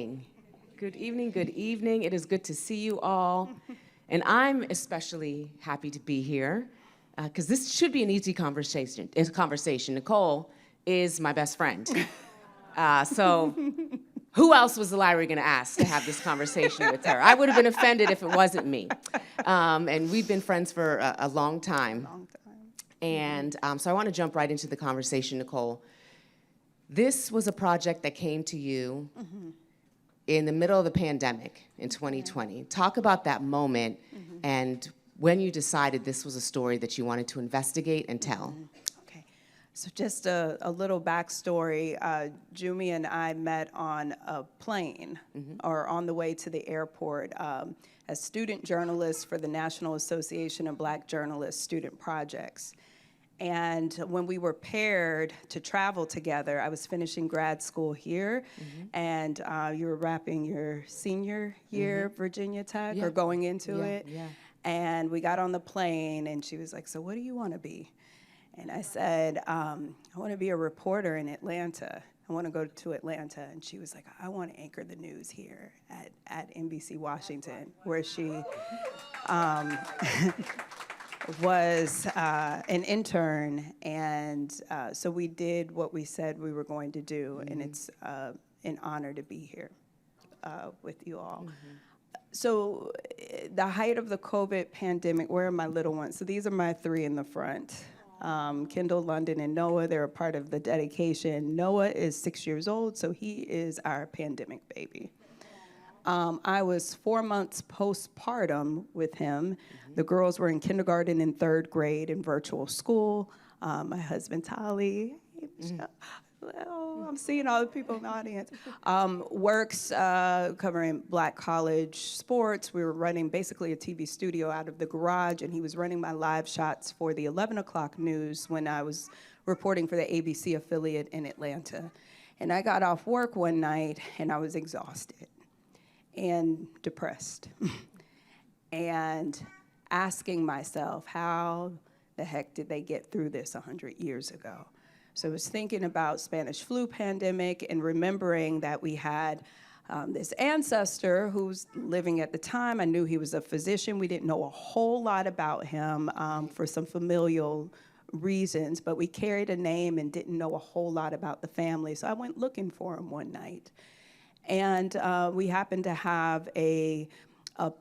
evening. Good evening, good evening. It is good to see you all. And I'm especially happy to be here because this should be an easy conversation. Nicole is my best friend. So who else was Larry going to ask to have this conversation with her? I would have been offended if it wasn't me. And we've been friends for a long time. And so I want to jump right into the conversation, Nicole. This was a project that came to you in the middle of the pandemic in 2020. Talk about that moment and when you decided this was a story that you wanted to investigate and tell. Okay, so just a little backstory. Jummy and I met on a plane or on the way to the airport as student journalists for the National Association of Black Journalists Student Projects. And when we were paired to travel together, I was finishing grad school here, and you were wrapping your senior year at Virginia Tech, or going into it. And we got on the plane, and she was like, "So what do you want to be?" And I said, "I want to be a reporter in Atlanta. I want to go to Atlanta." And she was like, "I want to anchor the news here at NBC Washington," where she was an intern, and so we did what we said we were going to do, and it's an honor to be here with you all. So the height of the COVID pandemic, where are my little ones? So these are my three in the front. Kendall, London, and Noah, they're a part of the dedication. Noah is 6 years old, so he is our pandemic baby. I was 4 months postpartum with him. The girls were in kindergarten and third grade in virtual school. My husband, Tali, I'm seeing all the people in the audience, works covering Black college sports. We were running basically a TV studio out of the garage, and he was running my live shots for the 11 o'clock news when I was reporting for the ABC affiliate in Atlanta. And I got off work one night, and I was exhausted and depressed, and asking myself, how the heck did they get through this 100 years ago? So I was thinking about Spanish flu pandemic and remembering that we had this ancestor who's living at the time. I knew he was a physician. We didn't know a whole lot about him for some familial reasons, but we carried a name and didn't know a whole lot about the family. So I went looking for him one night. And we happened to have a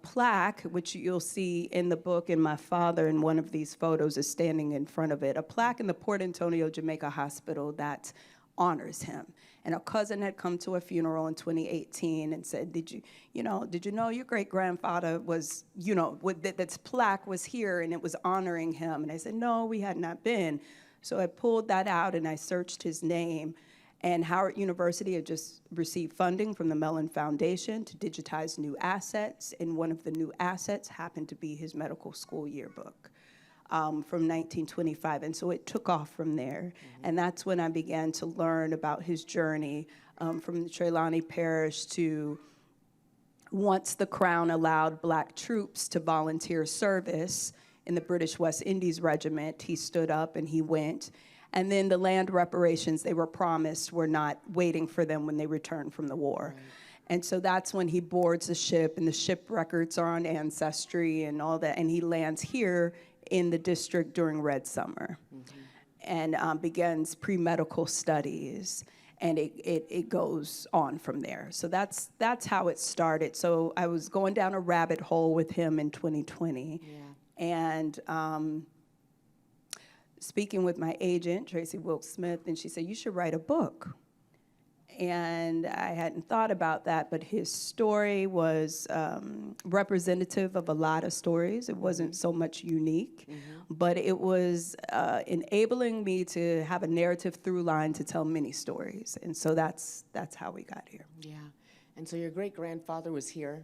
plaque, which you'll see in the book, and my father in one of these photos is standing in front of it, a plaque in the Port Antonio, Jamaica hospital that honors him. And a cousin had come to a funeral in 2018 and said, did you know your great-grandfather was, this plaque was here and it was honoring him? And I said, no, we had not been. So I pulled that out and I searched his name. And Howard University had just received funding from the Mellon Foundation to digitize new assets, and one of the new assets happened to be his medical school yearbook from 1925, and so it took off from there. And that's when I began to learn about his journey from the Trelawney Parish to once the Crown allowed Black troops to volunteer service in the British West Indies Regiment, he stood up and he went. And then the land reparations they were promised were not waiting for them when they returned from the war. Right. And so that's when he boards the ship, and the ship records are on Ancestry and all that, and he lands here in the district during Red Summer and begins pre-medical studies, and it goes on from there. So that's how it started. So I was going down a rabbit hole with him in 2020, and speaking with my agent, Tracy Wilkes-Smith, and she said, you should write a book. And I hadn't thought about that, but his story was representative of a lot of stories. It wasn't so much unique, but it was enabling me to have a narrative through line to tell many stories. And so that's how we got here. Yeah. And so your great-grandfather was here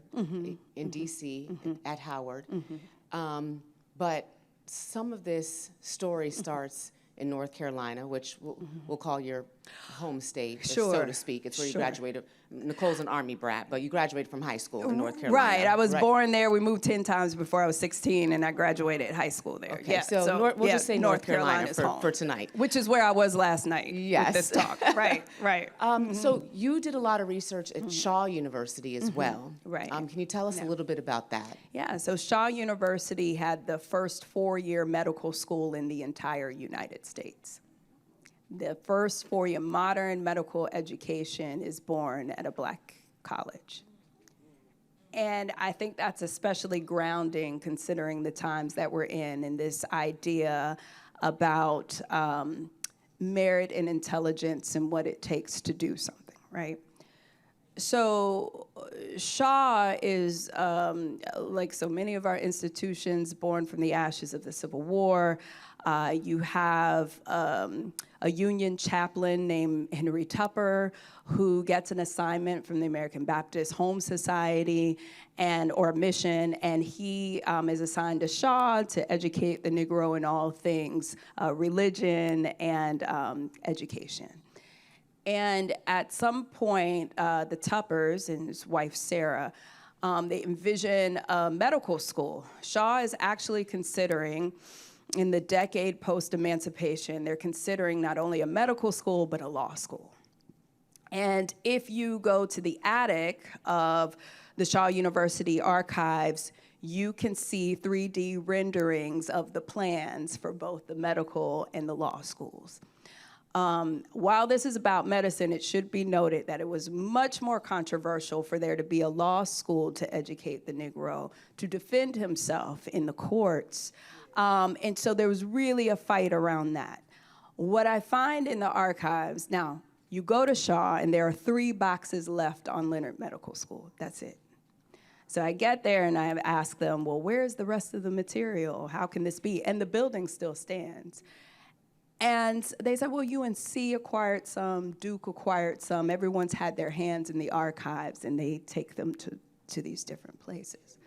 in D.C. At Howard. But some of this story starts in North Carolina, which we'll call your home state, so Sure, to speak. It's where you sure. graduated. Nicole's an Army brat, but you graduated from high school in North Carolina. Right, I was born there. We moved 10 times before I was 16, and I graduated high school there. Okay, Yeah, so we'll just say North Carolina Carolina's home, for tonight. which is where I was last night Yes. with this talk. Right, right. So you did a lot of research at Shaw University as well. Right. Can you tell us a little bit about that? Yeah, so Shaw University had the first 4-year medical school in the entire United States. The first 4-year modern medical education is born at a black college. And I think that's especially grounding considering the times that we're in and this idea about merit and intelligence and what it takes to do something, right? So Shaw is, like so many of our institutions, born from the ashes of the Civil War. You have a Union chaplain named Henry Tupper who gets an assignment from the American Baptist Home Society or a mission, and he is assigned to Shaw to educate the Negro in all things religion and education. And at some point, the Tuppers and his wife, Sarah, they envision a medical school. Shaw is actually considering, in the decade post-emancipation, they're considering not only a medical school, but a law school. And if you go to the attic of the Shaw University archives, you can see 3D renderings of the plans for both the medical and the law schools. While this is about medicine, it should be noted that it was much more controversial for there to be a law school to educate the Negro, to defend himself in the courts. And so there was really a fight around that. What I find in the archives, now, you go to Shaw, and there are 3 boxes left on Leonard Medical School. That's it. So I get there, and I ask them, well, where's the rest of the material? How can this be? And the building still stands. And they said, well, UNC acquired some, Duke acquired some. Everyone's had their hands in the archives, and they take them to these different places.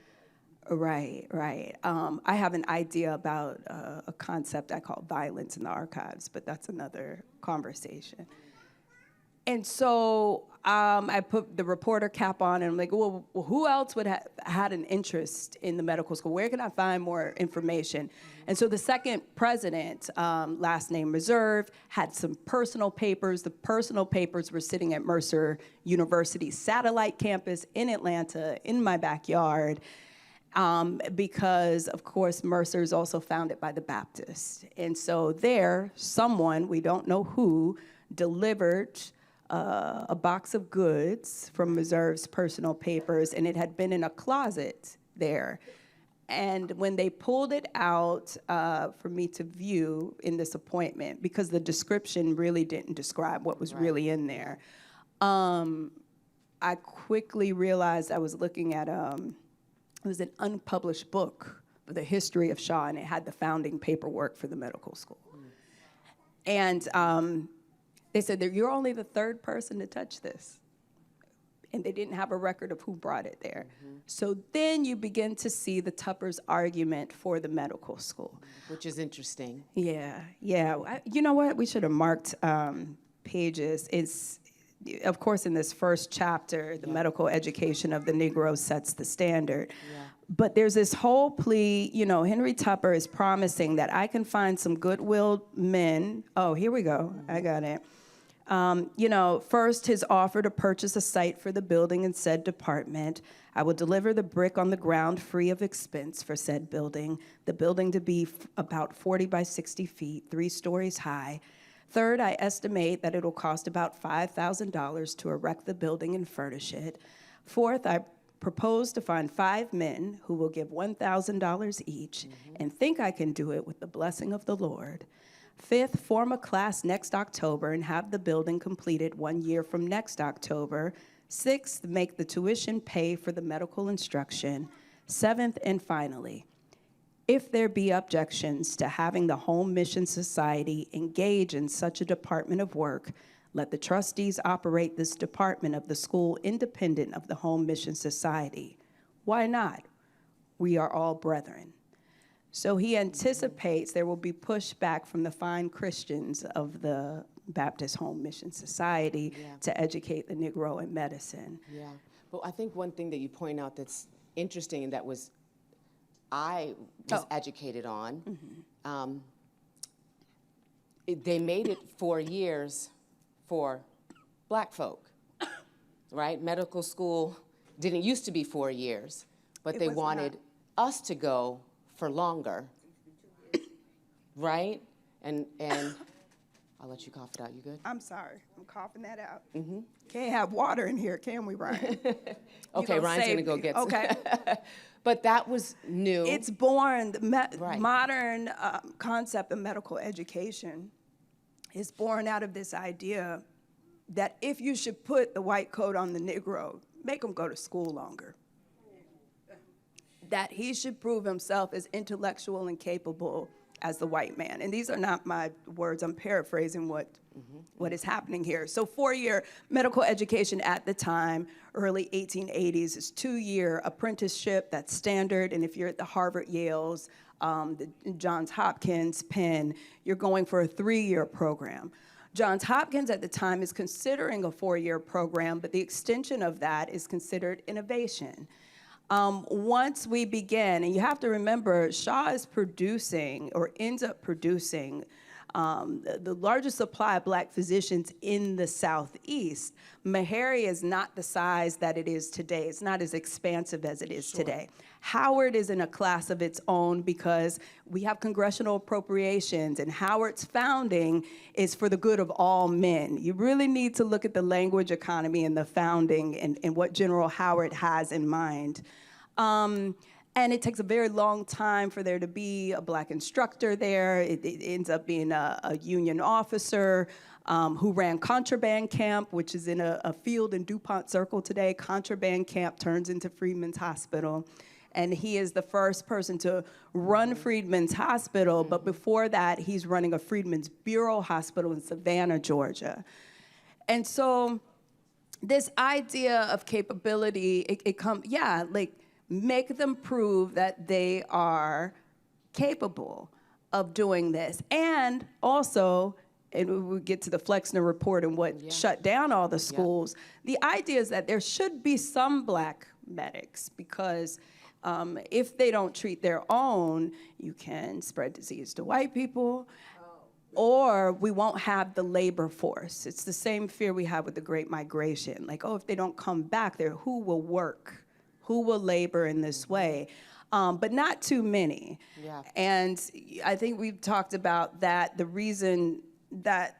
Right, right. I have an idea about a concept I call violence in the archives, but that's another conversation. And so I put the reporter cap on, and I'm like, well, who else would have had an interest in the medical school? Where can I find more information? And so the second president, last name Reserve, had some personal papers. The personal papers were sitting at Mercer University's satellite campus in Atlanta, in my backyard, because, of course, Mercer is also founded by the Baptists. And so there, someone, we don't know who, delivered a box of goods from Reserve's personal papers, and it had been in a closet there. And when they pulled it out for me to view in this appointment, because the description really didn't describe what was really in there, I quickly realized I was looking at, it was an unpublished book for the history of Shaw, and it had the founding paperwork for the medical school. And they said that you're only the 3rd person to touch this. And they didn't have a record of who brought it there. So then you begin to see the Tuppers' argument for the medical school. Which is interesting. Yeah, yeah. You know what? We should have marked pages. It's, of course, in this first chapter, the medical education of the Negro sets the standard. Yeah. But there's this whole plea, Henry Tupper is promising that I can find some goodwill men. Oh, here we go. I got it. First, his offer to purchase a site for the building in said department. I will deliver the brick on the ground free of expense for said building, the building to be about 40 by 60 feet, 3 stories high. Third, I estimate that it will cost about $5,000 to erect the building and furnish it. Fourth, I propose to find 5 men who will give $1,000 each and think I can do it with the blessing of the Lord. Fifth, form a class next October and have the building completed 1 year from next October. Sixth, make the tuition pay for the medical instruction. Seventh, and finally, if there be objections to having the Home Mission Society engage in such a department of work, let the trustees operate this department of the school independent of the Home Mission Society. Why not? We are all brethren. So he anticipates there will be pushback from the fine Christians of the Baptist Home Mission Society to educate the Negro in medicine. Yeah. But I think one thing that you point out that's interesting and that was I was educated on, they made it 4 years for black folk, right? Medical school didn't used to be 4 years, but they wanted us to go for longer, right? And I'll let you cough it out. You good? I'm sorry. I'm coughing that out. Can't have water in here, can we, Ryan? Okay, Ryan's going to go get some. Okay. But that was new. It's born, the modern concept of medical education is born out of this idea that if you should put the white coat on the Negro, make him go to school longer. That he should prove himself as intellectual and capable as the white man. And these are not my words, I'm paraphrasing what is happening here. So 4-year medical education at the time, early 1880s, is 2-year apprenticeship, that's standard. And if you're at the Harvard, Yale's, the Johns Hopkins, Penn, you're going for a 3-year program. Johns Hopkins at the time is considering a 4-year program, but the extension of that is considered innovation. Once we begin, and you have to remember, Shaw is producing, or ends up producing, the largest supply of black physicians in the Southeast. Meharry is not the size that it is today. It's not as expansive as it is today. Howard is in a class of its own because we have congressional appropriations, and Howard's founding is for the good of all men. You really need to look at the language economy and the founding and what General Howard has in mind. And it takes a very long time for there to be a black instructor there. It ends up being a Union officer who ran Contraband Camp, which is in a field in DuPont Circle today. Contraband Camp turns into Freedmen's Hospital. And he is the first person to run Freedmen's Hospital, but before that, he's running a Freedmen's Bureau Hospital in Savannah, Georgia. And so this idea of capability, it comes, make them prove that they are capable of doing this. And also, and we'll get to the Flexner report and what shut down all the schools, the idea is that there should be some black medics because if they don't treat their own, you can spread disease to white people, or we won't have the labor force. It's the same fear we have with the Great Migration. Like, oh, if they don't come back there, who will work? Who will labor in this way? But not too many. Yeah. And I think we've talked about that. The reason that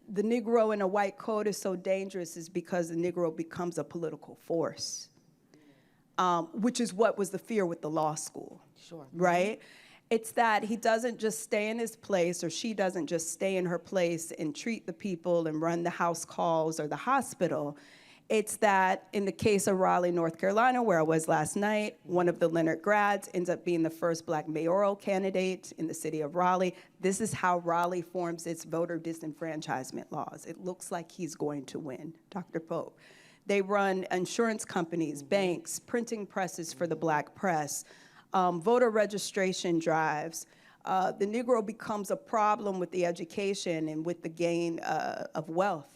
the Negro in a white coat is so dangerous is because the Negro becomes a political force. Which is what was the fear with the law school, right? It's that he doesn't just stay in his place, or she doesn't just stay in her place and treat the people and run the house calls or the hospital. It's that in the case of Raleigh, North Carolina, where I was last night, one of the Leonard grads ends up being the first black mayoral candidate in the city of Raleigh. This is how Raleigh forms its voter disenfranchisement laws. It looks like he's going to win, Dr. Pope. They run insurance companies, banks, printing presses for the black press, voter registration drives. The Negro becomes a problem with the education and with the gain of wealth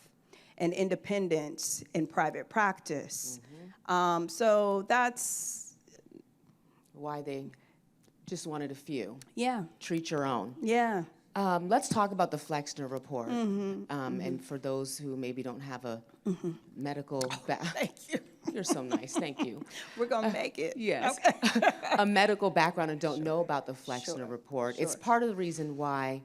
and independence in private practice. So that's why they just wanted a few. Yeah. Treat your own. Yeah. Let's talk about the Flexner report. And for those who maybe don't have a medical Thank you. You're so nice. Thank you. We're going to make it. Yes. Okay. A medical background and don't know about the Flexner report. It's part of the reason why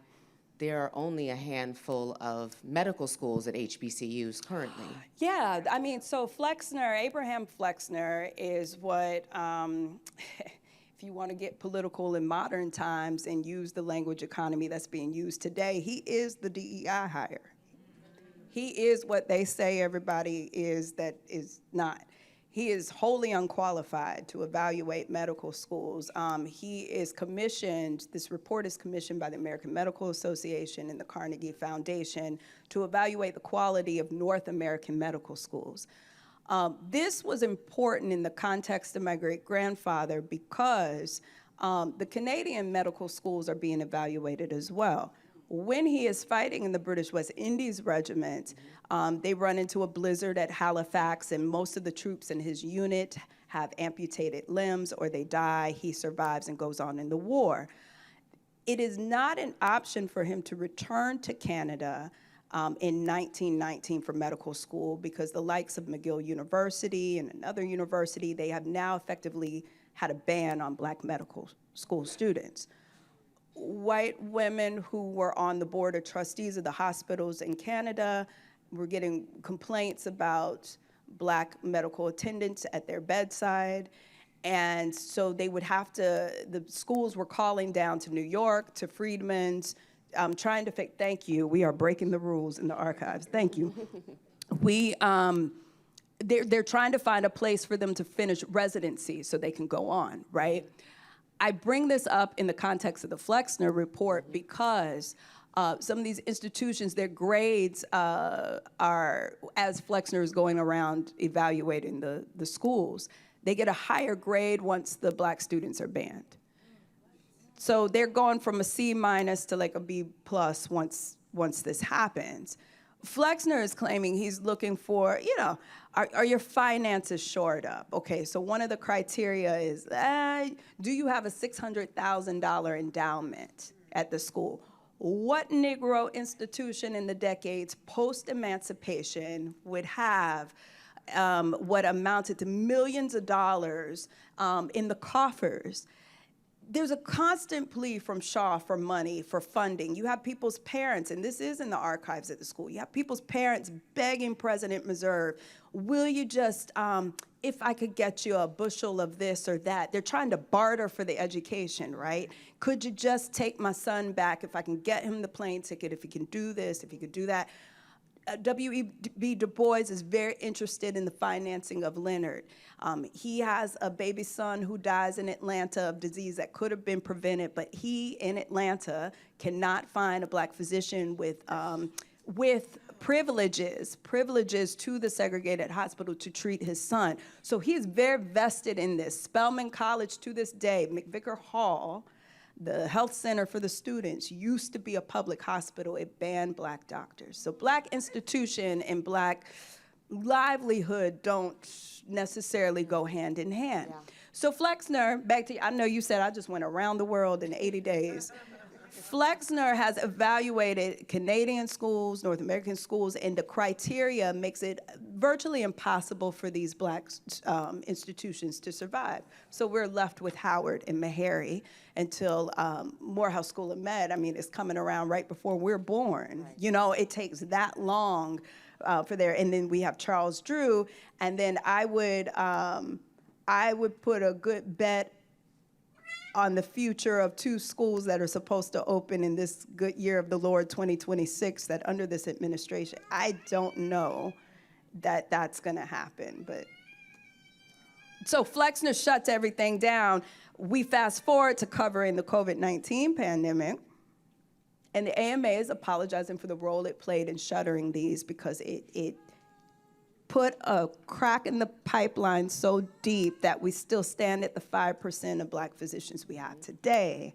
there are only a handful of medical schools at HBCUs currently. Yeah, I mean, so Flexner, Abraham Flexner is what, if you want to get political in modern times and use the language economy that's being used today, he is the DEI hire. He is what they say everybody is that is not. He is wholly unqualified to evaluate medical schools. He is commissioned, this report is commissioned by the American Medical Association and the Carnegie Foundation to evaluate the quality of North American medical schools. This was important in the context of my great-grandfather because the Canadian medical schools are being evaluated as well. When he is fighting in the British West Indies Regiment, they run into a blizzard at Halifax, and most of the troops in his unit have amputated limbs or they die. He survives and goes on in the war. It is not an option for him to return to Canada in 1919 for medical school, because the likes of McGill University and another university, they have now effectively had a ban on Black medical school students. White women who were on the board of trustees of the hospitals in Canada were getting complaints about Black medical attendants at their bedside. And so they would have to, the schools were calling down to New York, to Freedman's, trying to fix, thank you, we are breaking the rules in the archives, thank you. They're trying to find a place for them to finish residency so they can go on, right? I bring this up in the context of the Flexner report because some of these institutions, their grades are, as Flexner is going around evaluating the schools, they get a higher grade once the Black students are banned. So they're going from a C- to like a B+ once this happens. Flexner is claiming he's looking for, are your finances shored up? Okay, so one of the criteria is, do you have a $600,000 endowment at the school? What Negro institution in the decades post-emancipation would have what amounted to millions of dollars in the coffers? There's a constant plea from Shaw for money, for funding. You have people's parents, and this is in the archives at the school, you have people's parents begging President Meserve, will you just, if I could get you a bushel of this or that, they're trying to barter for the education, right? Could you just take my son back if I can get him the plane ticket, if he can do this, if he could do that? W.E.B. Du Bois is very interested in the financing of Leonard. He has a baby son who dies in Atlanta of disease that could have been prevented, but he, in Atlanta, cannot find a Black physician with privileges to the segregated hospital to treat his son. So he is very vested in this. Spelman College to this day, McVicker Hall, the health center for the students, used to be a public hospital. It banned Black doctors. So Black institution and Black livelihood don't necessarily go hand in hand. Yeah. So Flexner, back to you, I know you said I just went around the world in 80 days. Flexner has evaluated Canadian schools, North American schools, and the criteria makes it virtually impossible for these Black institutions to survive. So we're left with Howard and Meharry until Morehouse School of Med, it's coming around right before we're born. Right. It takes that long for there. And then we have Charles Drew, and then I would put a good bet on the future of two schools that are supposed to open in this good year of the Lord 2026, that under this administration, I don't know that that's gonna happen, but. So Flexner shuts everything down. We fast forward to covering the COVID-19 pandemic, and the AMA is apologizing for the role it played in shuttering these because it put a crack in the pipeline so deep that we still stand at the 5% of Black physicians we have today.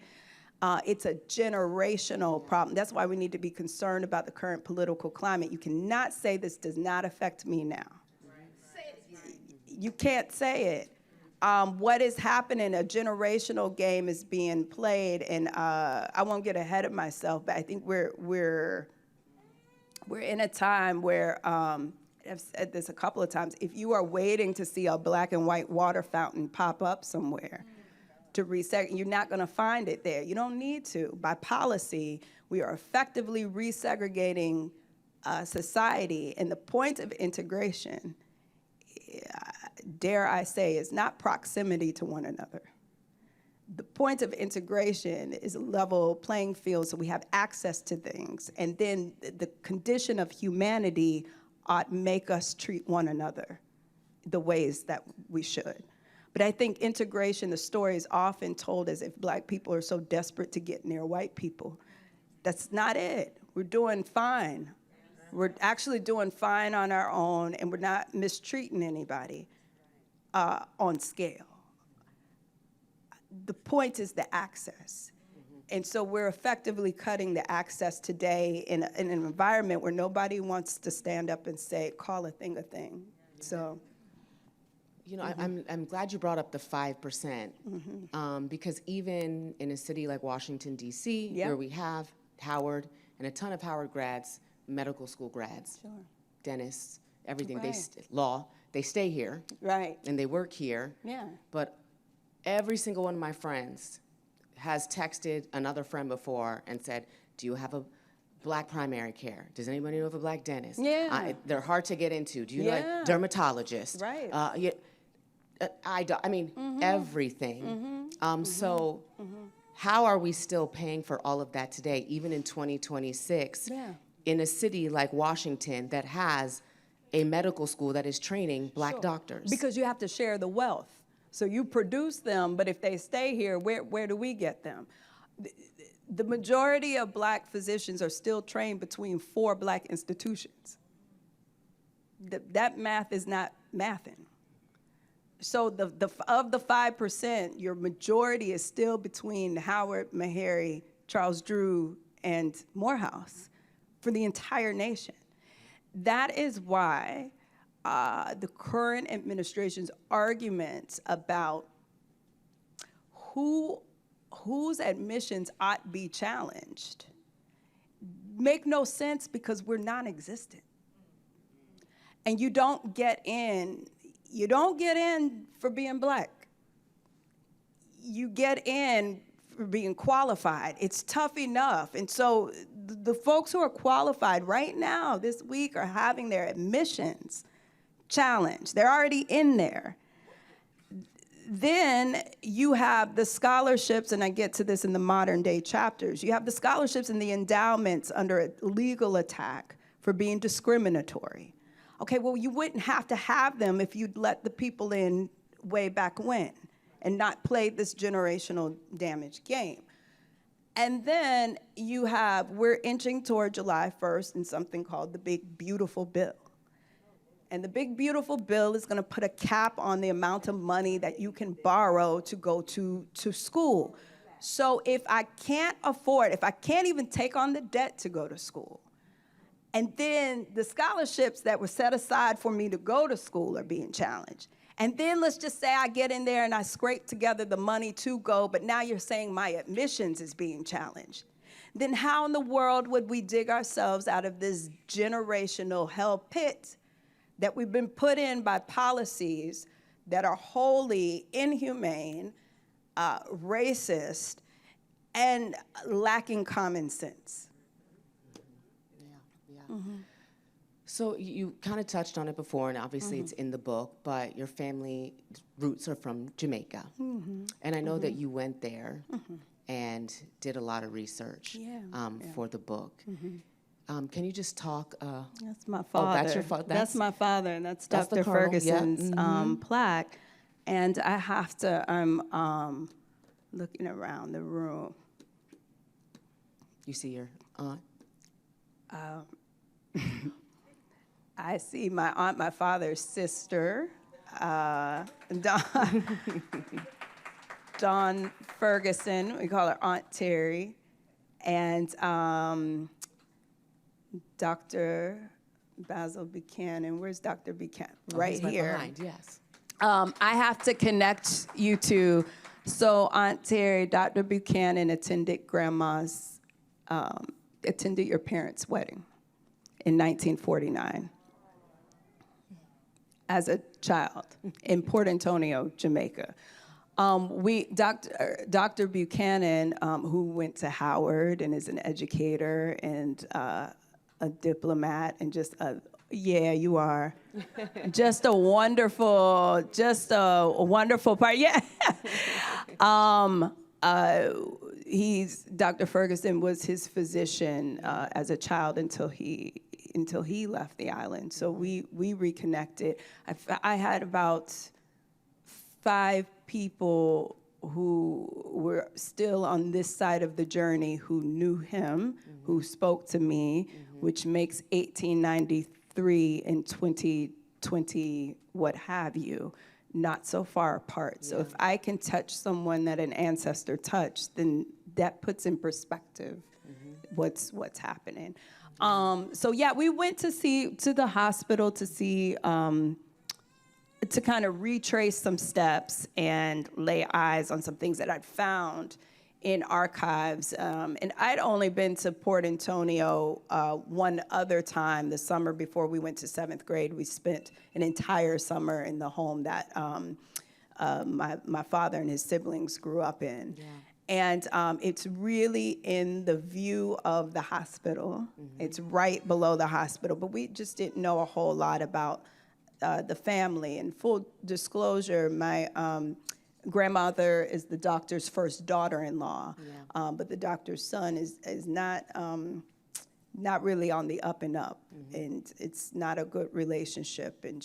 It's a generational problem. That's why we need to be concerned about the current political climate. You cannot say this does not affect me now. You can't say it. What is happening, a generational game is being played, and I won't get ahead of myself, but I think we're in a time where, I've said this a couple of times, if you are waiting to see a black and white water fountain pop up somewhere to resegregate, you're not gonna find it there. You don't need to. By policy, we are effectively resegregating society, and the point of integration, dare I say, is not proximity to one another. The point of integration is a level playing field so we have access to things, and then the condition of humanity ought make us treat one another the ways that we should. But I think integration, the story is often told as if Black people are so desperate to get near white people. That's not it. We're doing fine. We're actually doing fine on our own, and we're not mistreating anybody on scale. The point is the access. And so we're effectively cutting the access today in an environment where nobody wants to stand up and say, call a thing a thing. So. You know, I'm glad you brought up the 5%, because even in a city like Washington, D.C., Yep. where we have Howard and a ton of Howard grads, medical school grads, Sure. dentists, everything, Right. law, they stay here Right. and they work here. Yeah. But every single one of my friends has texted another friend before and said, do you have a black primary care? Does anybody know of a black dentist? Yeah. They're hard to get into. Do you know Yeah. like dermatologist? Right. Everything. So how are we still paying for all of that today, even in 2026, Yeah. in a city like Washington that has a medical school that is training black Sure. doctors? Because you have to share the wealth. So you produce them, but if they stay here, where do we get them? The majority of black physicians are still trained between 4 black institutions. That math is not mathing. So of the 5%, your majority is still between Howard, Meharry, Charles Drew, and Morehouse for the entire nation. That is why the current administration's arguments about whose admissions ought be challenged make no sense, because we're non-existent. And you don't get in for being black. You get in for being qualified. It's tough enough. And so the folks who are qualified right now this week are having their admissions challenged. They're already in there. Then you have the scholarships, and I get to this in the modern day chapters. You have the scholarships and the endowments under a legal attack for being discriminatory. Okay, well, you wouldn't have to have them if you'd let the people in way back when and not play this generational damage game. And then we're inching toward July 1st in something called the Big Beautiful Bill. And the Big Beautiful Bill is gonna put a cap on the amount of money that you can borrow to go to school. So if I can't even take on the debt to go to school, and then the scholarships that were set aside for me to go to school are being challenged. And then let's just say I get in there and I scrape together the money to go, but now you're saying my admissions is being challenged. Then how in the world would we dig ourselves out of this generational hell pit that we've been put in by policies that are wholly inhumane, racist, and lacking common sense? So you kind of touched on it before, and obviously it's in the book, but your family roots are from Jamaica. And I know that you went there and did a lot of research for the book. Can you just talk? That's my father. Oh, that's your father? That's my father, and that's the Dr. Colonel, Ferguson's plaque. And I have to, I'm looking around the room. You see your aunt? I see my aunt, my father's sister, Dawn Ferguson. We call her Aunt Terry, and Dr. Basil Buchanan. Where's Dr. Buchanan? Right He's here. Behind, yes. I have to connect you two. So Aunt Terry, Dr. Buchanan attended your parents' wedding in 1949 as a child in Port Antonio, Jamaica. Dr. Buchanan, who went to Howard and is an educator and a diplomat and just you are. just a wonderful part. Yeah. Dr. Ferguson was his physician as a child until he left the island. So we reconnected. I had about 5 people who were still on this side of the journey who knew him, who spoke to me, which makes 1893 and 2020, what have you, not so far apart. So if I can touch someone that an ancestor touched, then that puts in perspective what's happening. So yeah, we went to the hospital to see, to kind of retrace some steps and lay eyes on some things that I'd found in archives. And I'd only been to Port Antonio one other time, the summer before we went to 7th grade. We spent an entire summer in the home that my father and his siblings grew up in. Yeah. And it's really in the view of the hospital. It's right below the hospital, but we just didn't know a whole lot about the family. And full disclosure, my grandmother is the doctor's first daughter-in-law, but the doctor's son is not really on the up and up, and it's not a good relationship. And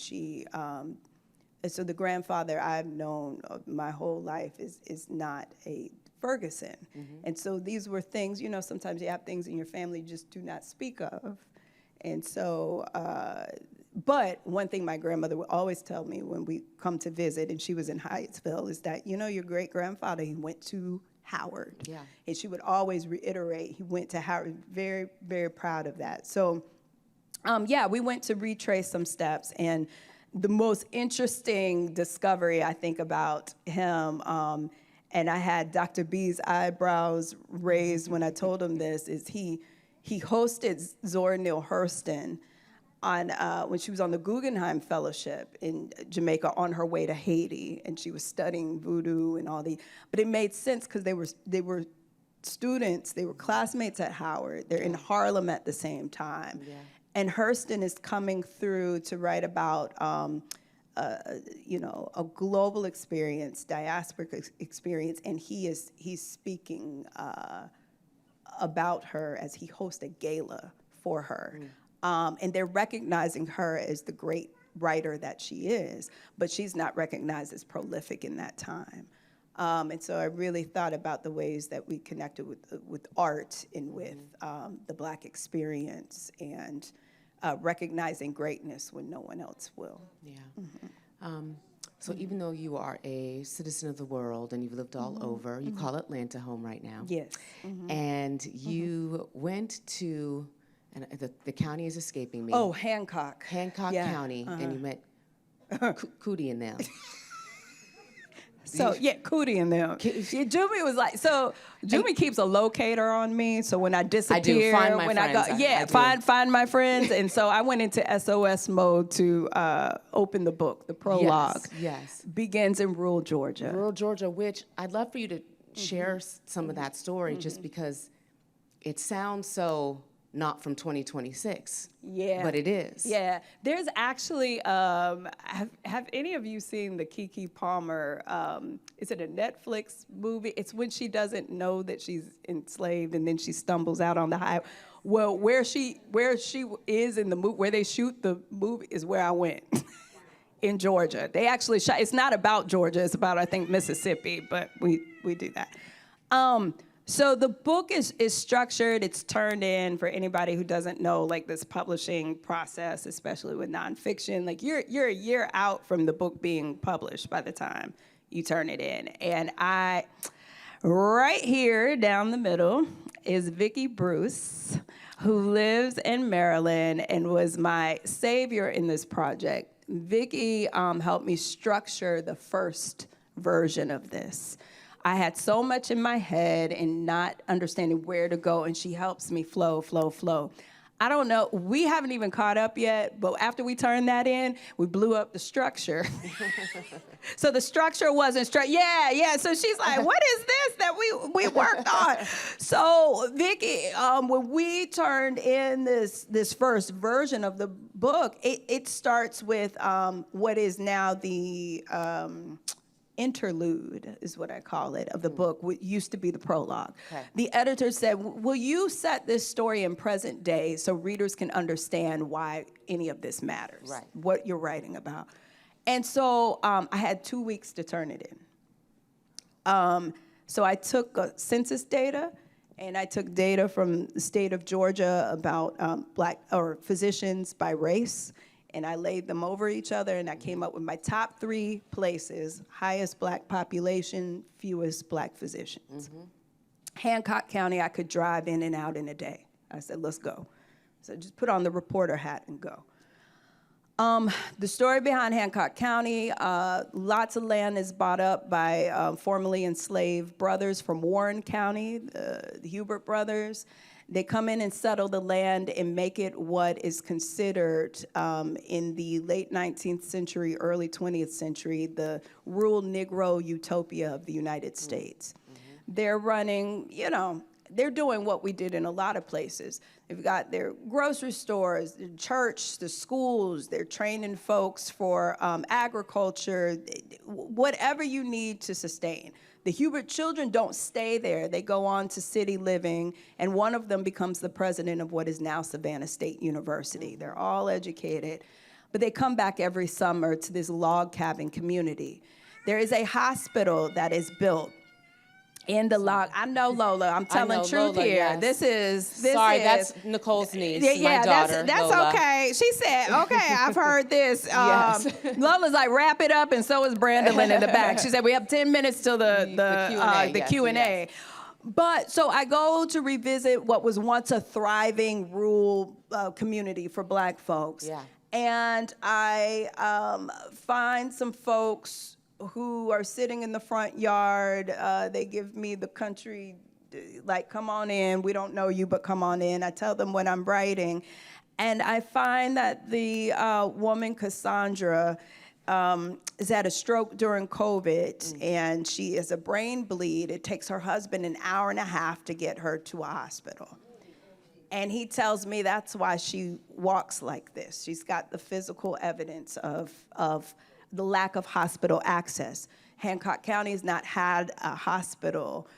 and so the grandfather I've known my whole life is not a Ferguson. And so these were things, sometimes you have things in your family you just do not speak of. And so, but one thing my grandmother would always tell me when we come to visit, and she was in Hyattsville, is that, your great-grandfather, he went to Howard. Yeah. And she would always reiterate, he went to Howard. Very, very proud of that. So, we went to retrace some steps. And the most interesting discovery, I think, about him, and I had Dr. B's eyebrows raised when I told him this, is he hosted Zora Neale Hurston on when she was on the Guggenheim Fellowship in Jamaica on her way to Haiti, and she was studying voodoo and but it made sense because they were students, they were classmates at Howard, they're in Harlem at the same time. Yeah. And Hurston is coming through to write about a global experience, diasporic experience, and he's speaking about her as he hosts a gala for her. And they're recognizing her as the great writer that she is, but she's not recognized as prolific in that time. And so I really thought about the ways that we connected with art and with the Black experience, and recognizing greatness when no one else will. Yeah. So even though you are a citizen of the world and you've lived all over, you call Atlanta home right now. Yes. And you went to, and the county is escaping me. Oh, Hancock. Hancock County, and you met Cootie and them. So, Cootie and them. Jummy was like, Jummy keeps a locator on me, so when I disappear, I do. Find my friends. Find my friends. And so I went into SOS mode to open the book. The prologue begins in rural Georgia. Rural Georgia, which I'd love for you to share some of that story, just because it sounds so not from 2026. Yeah. But it is. Yeah. There's actually, have any of you seen the Keke Palmer, is it a Netflix movie? It's when she doesn't know that she's enslaved and then she stumbles out on the highway. Well, where she is in the movie, where they shoot the movie is where I went. In Georgia. They actually shot, it's not about Georgia, it's about, I think, Mississippi, but we do that. So the book is structured, it's turned in, for anybody who doesn't know, like, this publishing process, especially with nonfiction. Like, you're a year out from the book being published by the time you turn it in. And right here down the middle is Vicki Bruce, who lives in Maryland and was my savior in this project. Vicki helped me structure the first version of this. I had so much in my head and not understanding where to go, and she helps me flow. I don't know, we haven't even caught up yet, but after we turned that in, we blew up the structure. So the structure wasn't yeah. So she's like, what is this that we worked on? So Vicki, when we turned in this first version of the book, it starts with what is now the interlude, is what I call it, of the book, what used to be the prologue. Okay. The editor said, will you set this story in present day so readers can understand why any of this matters, what you're writing about? And so I had 2 weeks to turn it in. So I took census data, and I took data from the state of Georgia about Black or physicians by race, and I laid them over each other, and I came up with my top 3 places: highest Black population, fewest Black physicians. Hancock County, I could drive in and out in a day. I said, let's go. So just put on the reporter hat and go. The story behind Hancock County, lots of land is bought up by formerly enslaved brothers from Warren County, the Hubert brothers. They come in and settle the land and make it what is considered in the late 19th century, early 20th century, the rural Negro utopia of the United States. They're running, you know, they're doing what we did in a lot of places. They've got their grocery stores, the church, the schools. They're training folks for agriculture, whatever you need to sustain. The Hubert children don't stay there. They go on to city living, and one of them becomes the president of what is now Savannah State University. They're all educated, but they come back every summer to this log cabin community. There is a hospital that is built in the log. I know, Lola. I'm telling truth Lola, here. yes. This Sorry, is, that's Nicole's niece, yeah, my daughter, that's Lola. okay. She said, okay, I've heard this. Yes. Lola's like, wrap it up, and so is Brandolyn in the back. She said, we have 10 minutes till the Q&A. Yes. But so I go to revisit what was once a thriving rural community for Black folks. Yeah. And I find some folks who are sitting in the front yard. They give me the country, like, come on in. We don't know you, but come on in. I tell them what I'm writing. And I find that the woman, Cassandra, has had a stroke during COVID, and she has a brain bleed. It takes her husband an hour and a half to get her to a hospital. And he tells me that's why she walks like this. She's got the physical evidence of the lack of hospital access. Hancock County has not had a hospital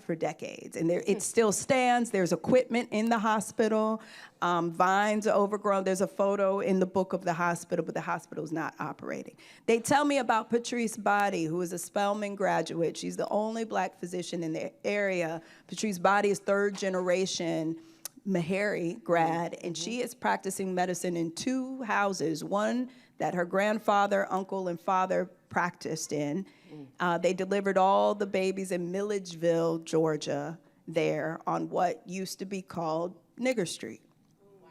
for decades, and it still stands. There's equipment in the hospital. Vines are overgrown. There's a photo in the book of the hospital, but the hospital's not operating. They tell me about Patrice Body, who is a Spelman graduate. She's the only Black physician in the area. Patrice Body is third generation Meharry grad, and she is practicing medicine in 2 houses, one that her grandfather, uncle, and father practiced in. They delivered all the babies in Milledgeville, Georgia, there on what used to be called Nigger Street. Wow.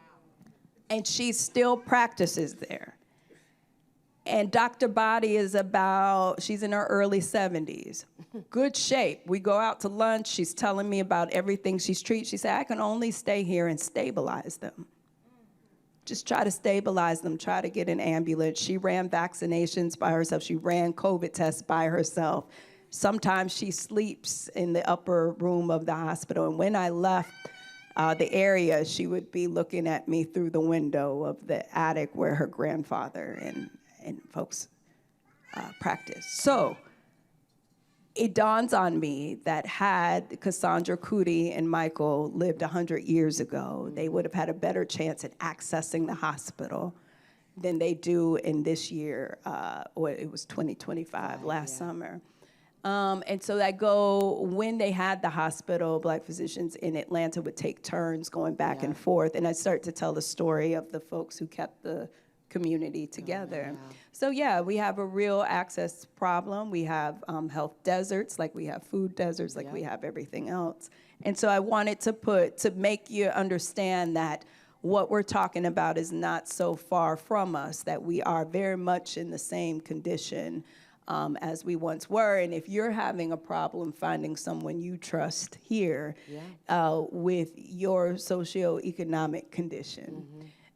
And she still practices there. And Dr. Body is she's in her early 70s. Good shape. We go out to lunch. She's telling me about everything she's treated. She said, I can only stay here and stabilize them. Just try to stabilize them, try to get an ambulance. She ran vaccinations by herself. She ran COVID tests by herself. Sometimes she sleeps in the upper room of the hospital. And when I left the area, she would be looking at me through the window of the attic where her grandfather and folks practiced. So it dawns on me that had Cassandra Cootie and Michael lived 100 years ago, they would have had a better chance at accessing the hospital than they do in this year, or it was 2025, last summer. And so I go, when they had the hospital, Black physicians in Atlanta would take turns going back and forth, and I start to tell the story of the folks who kept the community together. So yeah, we have a real access problem. We have health deserts, like we have food deserts, like we have everything else. And so I wanted to make you understand that what we're talking about is not so far from us, that we are very much in the same condition as we once were. And if you're having a problem finding someone you trust here with your socioeconomic condition,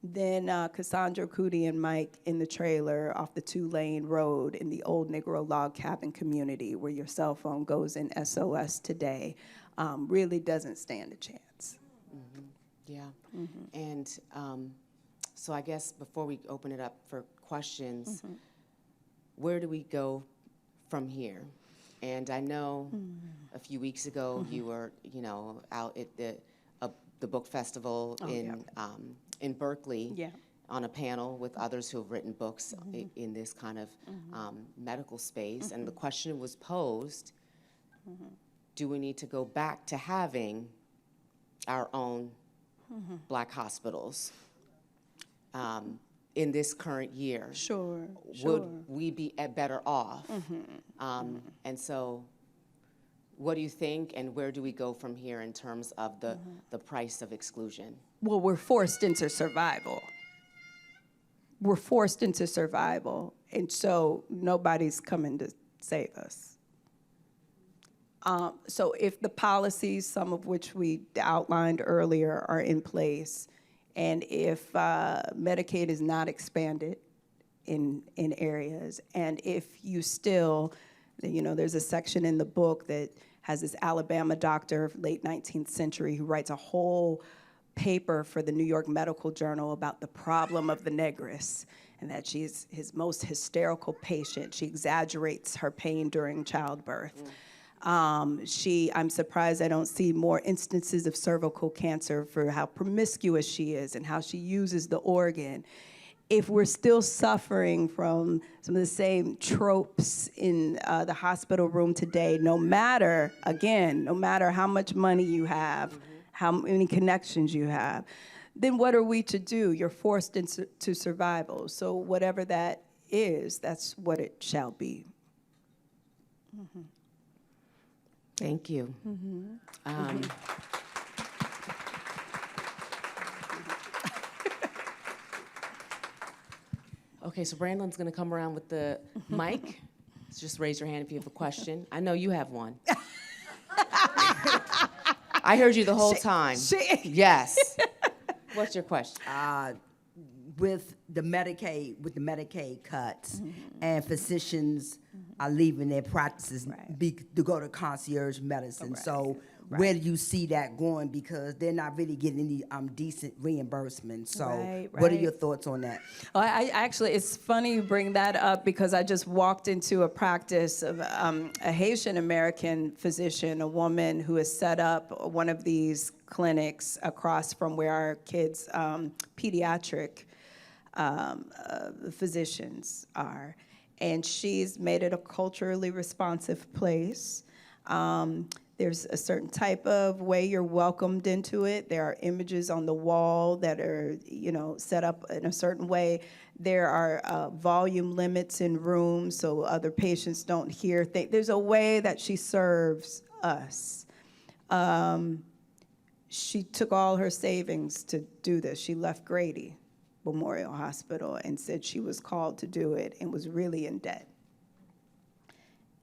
then Cassandra Cootie and Mike in the trailer off the 2-lane road in the old Negro log cabin community where your cell phone goes in SOS today really doesn't stand a chance. And so I guess before we open it up for questions, where do we go from here? And I know a few weeks ago you were, out at the book festival in Berkeley on a panel with others who have written books in this kind of medical space. And the question was posed, do we need to go back to having our own Black hospitals in this current year? Sure. Would we be better off? And so what do you think, and where do we go from here in terms of the price of exclusion? Well, we're forced into survival. We're forced into survival, and so nobody's coming to save us. So if the policies, some of which we outlined earlier, are in place, and if Medicaid is not expanded in areas, and if you still, there's a section in the book that has this Alabama doctor, late 19th century, who writes a whole paper for the New York Medical Journal about the problem of the negress, and that she's his most hysterical patient. She exaggerates her pain during childbirth. I'm surprised I don't see more instances of cervical cancer for how promiscuous she is and how she uses the organ. If we're still suffering from some of the same tropes in the hospital room today, no matter how much money you have, how many connections you have, then what are we to do? You're forced into survival. So whatever that is, that's what it shall be. Mm-hmm. Thank you. Mm-hmm. Okay, so Brandon's going to come around with the mic. Just raise your hand if you have a question. I know you have one. I heard you the whole time. Yes. What's your question? With the Medicaid cuts, and physicians are leaving their practices to go to concierge medicine. So where do you see that going? Because they're not really getting any decent reimbursement. So what are your thoughts on that? Well, I actually, it's funny you bring that up because I just walked into a practice of a Haitian American physician, a woman who has set up one of these clinics across from where our kids' pediatric physicians are. And she's made it a culturally responsive place. There's a certain type of way you're welcomed into it. There are images on the wall that are, set up in a certain way. There are volume limits in rooms so other patients don't hear things. There's a way that she serves us. She took all her savings to do this. She left Grady Memorial Hospital and said she was called to do it and was really in debt.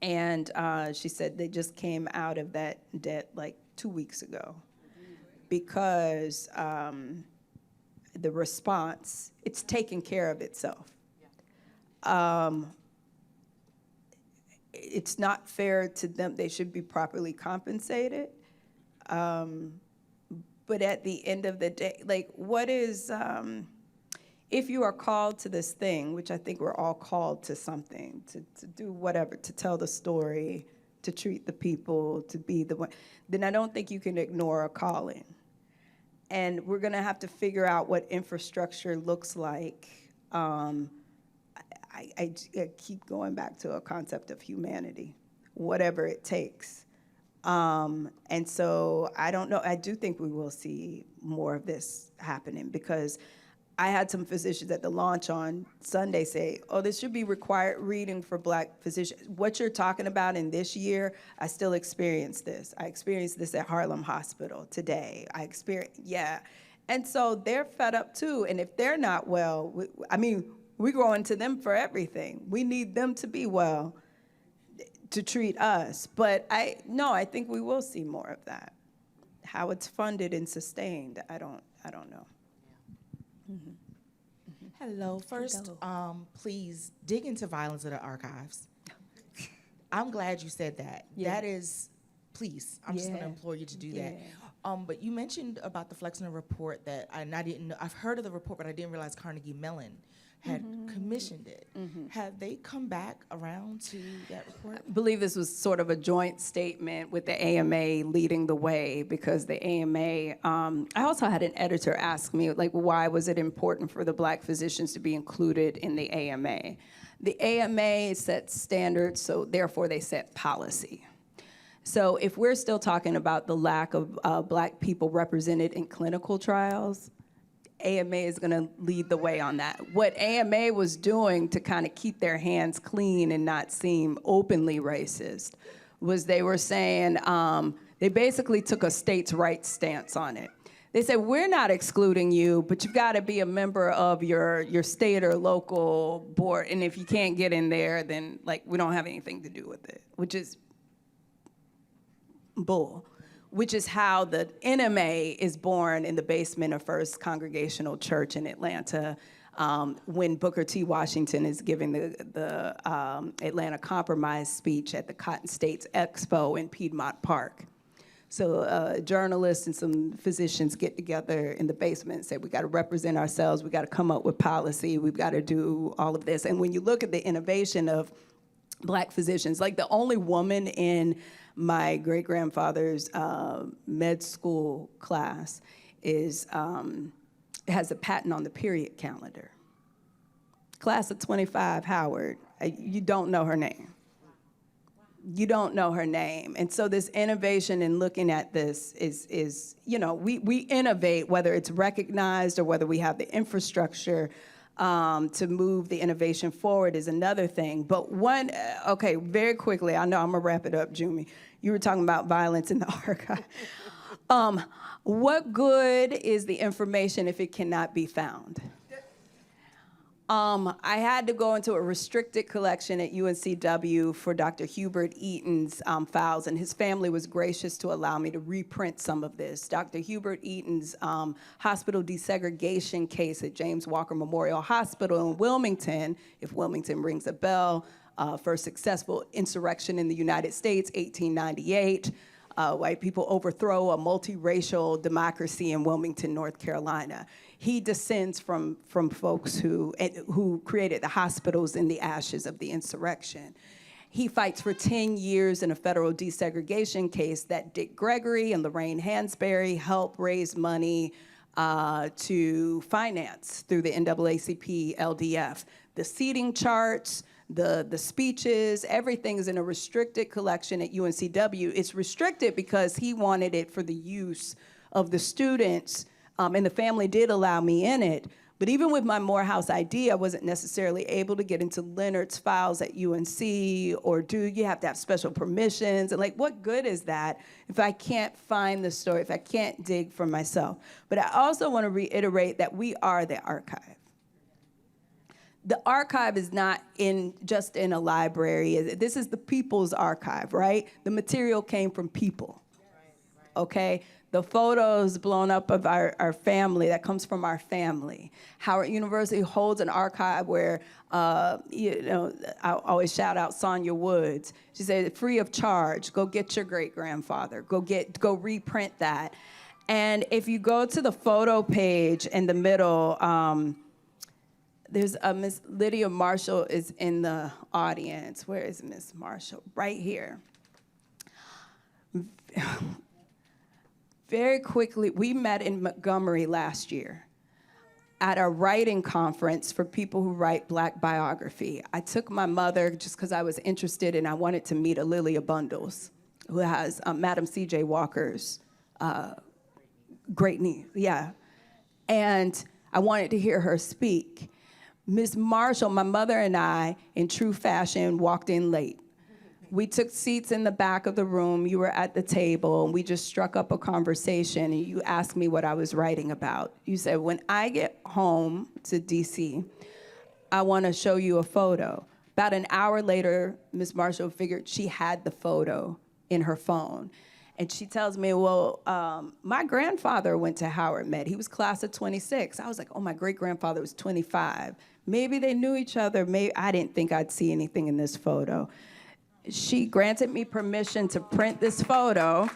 And she said they just came out of that debt like 2 weeks ago because the response, it's taken care of itself. It's not fair to them. They should be properly compensated. But at the end of the day, like, what is, if you are called to this thing, which I think we're all called to something, to do whatever, to tell the story, to treat the people, to be the one, then I don't think you can ignore a calling. And we're gonna have to figure out what infrastructure looks like. I keep going back to a concept of humanity, whatever it takes. And so I don't know, I do think we will see more of this happening because I had some physicians at the launch on Sunday say, oh, this should be required reading for Black physicians. What you're talking about in this year, I still experience this. I experienced this at Harlem Hospital today. And so they're fed up too. And if they're not well, we're going to them for everything. We need them to be well to treat us. But I think we will see more of that. How it's funded and sustained, I don't know. Mm-hmm. Hello. First, please dig into Violence of the Archives. I'm glad you said that. Yeah. That is, please, I'm just going to implore you to do that. But you mentioned about the Flexner report that I didn't know. I've heard of the report, but I didn't realize Carnegie Mellon had commissioned it. Have they come back around to that report? I believe this was sort of a joint statement with the AMA leading the way because the AMA, I also had an editor ask me, like, why was it important for the Black physicians to be included in the AMA? The AMA sets standards, so therefore they set policy. So if we're still talking about the lack of Black people represented in clinical trials, AMA is going to lead the way on that. What AMA was doing to kind of keep their hands clean and not seem openly racist was they were saying, they basically took a states' rights stance on it. They said, we're not excluding you, but you've got to be a member of your state or local board, and if you can't get in there, then like we don't have anything to do with it, which is bull. Which is how the NMA is born in the basement of First Congregational Church in Atlanta, when Booker T. Washington is giving the Atlanta Compromise speech at the Cotton States Expo in Piedmont Park. So journalists and some physicians get together in the basement and say, we got to represent ourselves, we got to come up with policy, we've got to do all of this. And when you look at the innovation of Black physicians, like the only woman in my great-grandfather's med school class has a patent on the period calendar. Class of 25, Howard, you don't know her name. You don't know her name. And so this innovation in looking at this is we innovate, whether it's recognized or whether we have the infrastructure to move the innovation forward is another thing. But okay, very quickly, I know I'm gonna wrap it up, Jummy. You were talking about violence in the archive. What good is the information if it cannot be found? I had to go into a restricted collection at UNCW for Dr. Hubert Eaton's files, and his family was gracious to allow me to reprint some of this. Dr. Hubert Eaton's hospital desegregation case at James Walker Memorial Hospital in Wilmington, if Wilmington rings a bell, first successful insurrection in the United States, 1898. White people overthrow a multiracial democracy in Wilmington, North Carolina. He descends from folks who created the hospitals in the ashes of the insurrection. He fights for 10 years in a federal desegregation case that Dick Gregory and Lorraine Hansberry helped raise money to finance through the NAACP LDF. The seating charts, the speeches, everything's in a restricted collection at UNCW. It's restricted because he wanted it for the use of the students, and the family did allow me in it. But even with my Morehouse ID, I wasn't necessarily able to get into Leonard's files at UNC, or you have to have special permissions, and like, what good is that if I can't find the story, if I can't dig for myself? But I also want to reiterate that we are the archive. The archive is not just in a library. This is the people's archive, right? The material came from people, okay? The photos blown up of our family, that comes from our family. Howard University holds an archive where, I always shout out Sonia Woods. She said, free of charge, go get your great-grandfather, go reprint that. And if you go to the photo page in the middle, there's Miss Lydia Marshall is in the audience. Where is Miss Marshall? Right here. Very quickly, we met in Montgomery last year at a writing conference for people who write Black biography. I took my mother just because I was interested and I wanted to meet A'Lelia Bundles, who has Madam C.J. Walker's great niece, yeah. And I wanted to hear her speak. Miss Marshall, my mother and I, in true fashion, walked in late. We took seats in the back of the room. You were at the table, and we just struck up a conversation, and you asked me what I was writing about. You said, when I get home to DC, I want to show you a photo. About an hour later, Miss Marshall figured she had the photo in her phone. And she tells me, well, my grandfather went to Howard Med. He was class of 26. I was like, oh, my great-grandfather was 25. Maybe they knew each other. Maybe I didn't think I'd see anything in this photo. She granted me permission to print this photo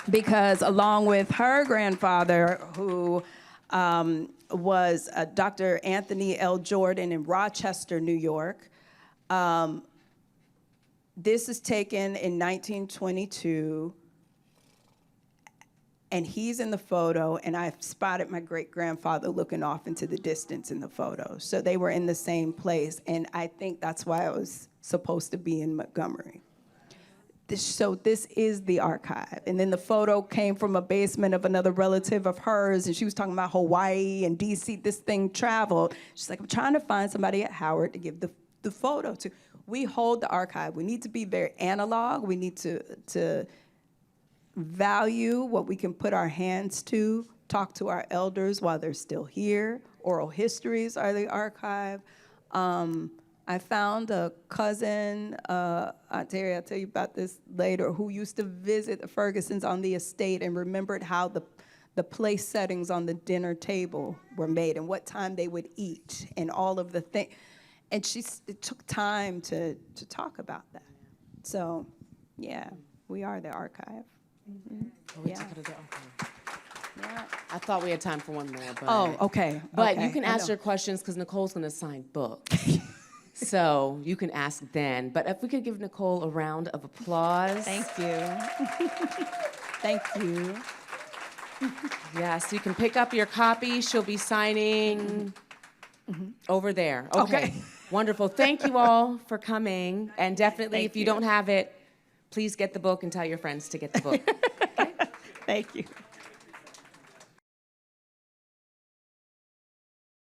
because along with her grandfather, who was Dr. Anthony L. Jordan in Rochester, New York, this is taken in 1922. And he's in the photo, and I spotted my great-grandfather looking off into the distance in the photo. So they were in the same place, and I think that's why I was supposed to be in Montgomery. So this is the archive. And then the photo came from a basement of another relative of hers, and she was talking about Hawaii and DC. This thing traveled. She's like, I'm trying to find somebody at Howard to give the photo to. we hold the archive. We need to be very analog. We need to value what we can put our hands to, talk to our elders while they're still here. Oral histories are the archive. I found a cousin, Terry, I'll tell you about this later, who used to visit the Fergusons on the estate and remembered how the place settings on the dinner table were made and what time they would eat and all of the things. And it took time to talk about that. So, yeah, we are the archive. Mm-hmm. Yeah. Yeah. I thought we had time for one more, but okay. But okay. you can ask your questions because Nicole's going to sign books. So you can ask then. But if we could give Nicole a round of applause. Thank you. Thank you. Yes, you can pick up your copy. She'll be signing over there. Okay. Wonderful. Thank you all for coming. And definitely, if you don't have it, please get the book and tell your friends to get the book. Thank you.